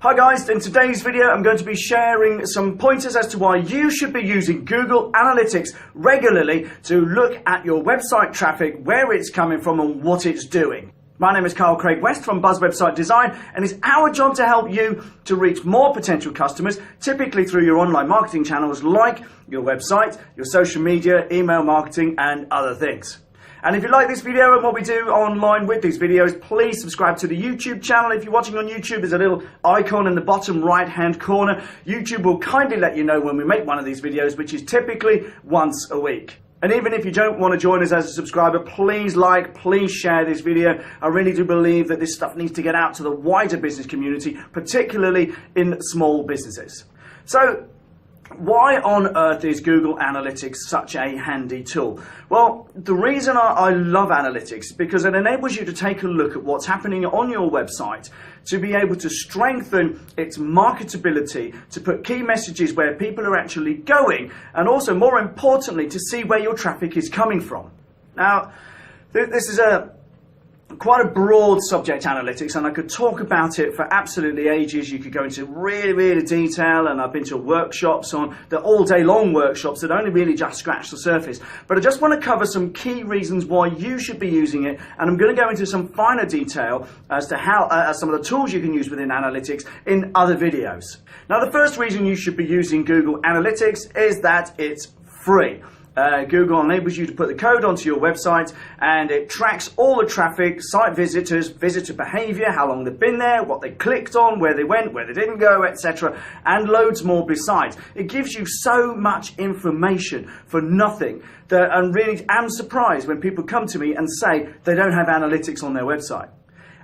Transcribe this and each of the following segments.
Hi guys, in today's video I'm going to be sharing some pointers as to why you should be using Google Analytics regularly to look at your website traffic, where it's coming from and what it's doing. My name is Carl Craig West from Buzz Website Design, and it's our job to help you to reach more potential customers, typically through your online marketing channels like your website, your social media, email marketing and other things. And if you like this video and what we do online with these videos, please subscribe to the YouTube channel. If you're watching on YouTube, there's a little icon in the bottom right hand corner. YouTube will kindly let you know when we make one of these videos, which is typically once a week. And even if you don't want to join us as a subscriber, please please share this video. I really do believe that this stuff needs to get out to the wider business community, particularly in small businesses. So, why on earth is Google Analytics such a handy tool? Well, the reason I love analytics is because it enables you to take a look at what's happening on your website, to be able to strengthen its marketability, to put key messages where people are actually going, and also, more importantly, to see where your traffic is coming from. Now, this is quite a broad subject, analytics, and I could talk about it for absolutely ages. You could go into really detail, and I've been to workshops on the all-day long workshops that only really just scratch the surface. But I just want to cover some key reasons why you should be using it, and I'm going to go into some finer detail as to how some of the tools you can use within analytics in other videos. Now, the first reason you should be using Google Analytics is that it's free. Google enables you to put the code onto your website, and it tracks all the traffic, site visitors, visitor behavior, how long they've been there, what they clicked on, where they went, where they didn't go, etc., and loads more besides. It gives you so much information for nothing that I really am surprised when people come to me and say they don't have analytics on their website.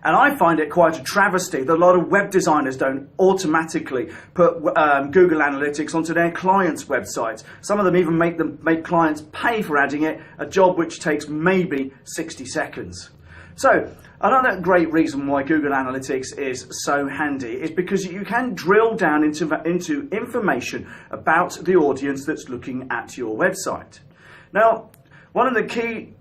And I find it quite a travesty that a lot of web designers don't automatically put Google Analytics onto their clients' websites. Some of them even make clients pay for adding it, a job which takes maybe 60 seconds. So, another great reason why Google Analytics is so handy is because you can drill down into information about the audience that's looking at your website. Now, one of the key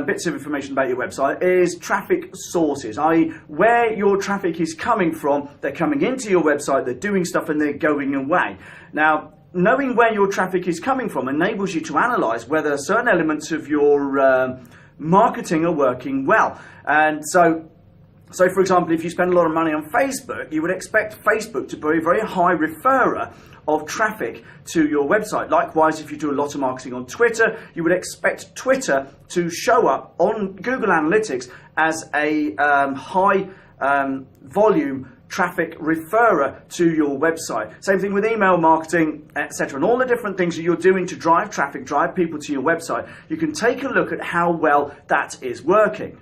bits of information about your website is traffic sources, i.e. where your traffic is coming from. They're coming into your website, they're doing stuff, and they're going away. Now, knowing where your traffic is coming from enables you to analyze whether certain elements of your marketing are working well. And so for example, if you spend a lot of money on Facebook, you would expect Facebook to be a very high referrer of traffic to your website. Likewise, if you do a lot of marketing on Twitter, you would expect Twitter to show up on Google Analytics as a high volume traffic referrer to your website. Same thing with email marketing, etc. And all the different things that you're doing to drive traffic, drive people to your website. You can take a look at how well that is working.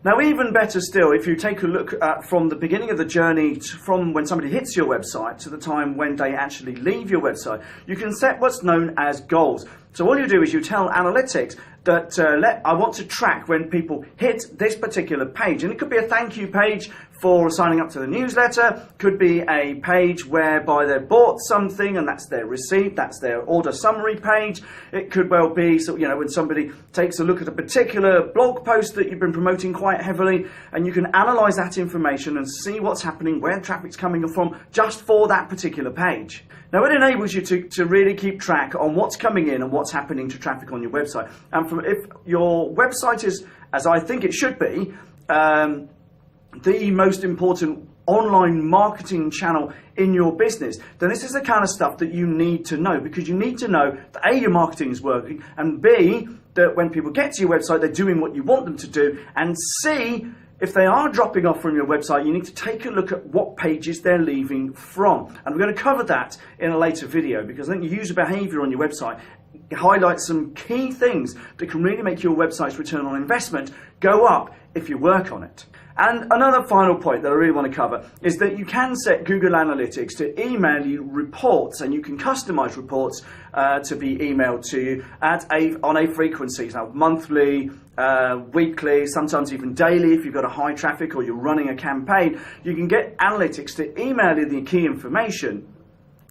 Now, even better still, if you take a look from the beginning of the journey, from when somebody hits your website to the time when they actually leave your website, you can set what's known as goals. So all you do is you tell analytics that I want to track when people hit this particular page. And it could be a thank you page for signing up to the newsletter, could be a page whereby they bought something and that's their receipt, that's their order summary page. It could well be, so, when somebody takes a look at a particular blog post that you've been promoting quite heavily, and you can analyze that information and see what's happening, where traffic's coming from, just for that particular page. Now, it enables you to really keep track on what's coming in and what's happening to traffic on your website. And if your website is, as I think it should be, the most important online marketing channel in your business, then this is the kind of stuff that you need to know, because you need to know that A, your marketing is working, and B, that when people get to your website, they're doing what you want them to do, and C, if they are dropping off from your website, you need to take a look at what pages they're leaving from. And we're going to cover that in a later video, because I think user behavior on your website highlights some key things that can really make your website's return on investment go up if you work on it. And another final point that I really want to cover is that you can set Google Analytics to email you reports, and you can customize reports to be emailed to you on a frequency, so monthly, weekly, sometimes even daily. If you've got a high traffic or you're running a campaign, you can get analytics to email you the key information,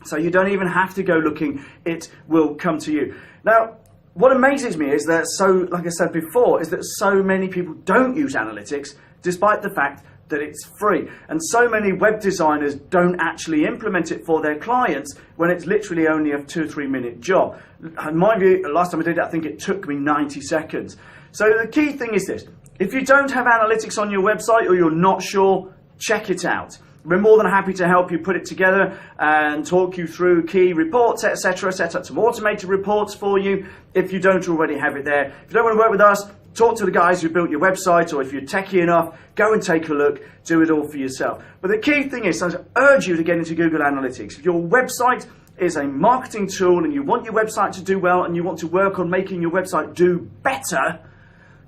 so you don't even have to go looking, it will come to you. Now, what amazes me is that like I said before, is that so many people don't use analytics, despite the fact that it's free. And so many web designers don't actually implement it for their clients when it's literally only a 2 or 3 minute job. And mind you, last time I did it, I think it took me 90 seconds. So the key thing is this: if you don't have analytics on your website or you're not sure, check it out. We're more than happy to help you put it together and talk you through key reports, etc. Set up some automated reports for you if you don't already have it there. If you don't want to work with us, talk to the guys who built your website, or if you're techie enough, go and take a look, do it all for yourself. But the key thing is, I urge you to get into Google Analytics. If your website is a marketing tool and you want your website to do well and you want to work on making your website do better,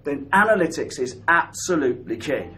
then analytics is absolutely key.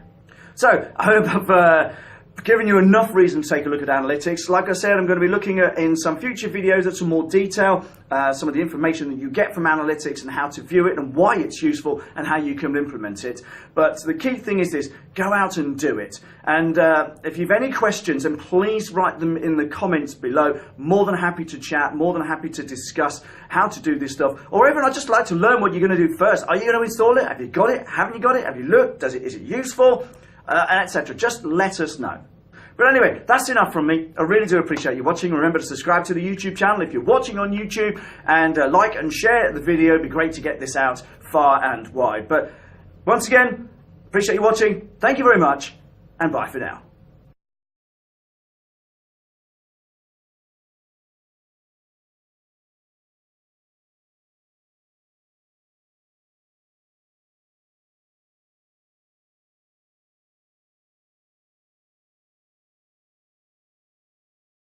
So I hope I've given you enough reason to take a look at analytics. Like I said, I'm going to be looking at, in some future videos, at some more detail, some of the information that you get from analytics and how to view it and why it's useful and how you can implement it. But the key thing is this: go out and do it. And if you've any questions, then please write them in the comments below. More than happy to chat, more than happy to discuss how to do this stuff. Or even I'd just like to learn what you're going to do first. Are you going to install it? Have you got it? Haven't you got it? Have you looked? Is it useful? Etc. Just let us know. But anyway, that's enough from me. I really do appreciate you watching. Remember to subscribe to the YouTube channel if you're watching on YouTube, and like and share the video. It'd be great to get this out far and wide. But once again, appreciate you watching. Thank you very much, and bye for now.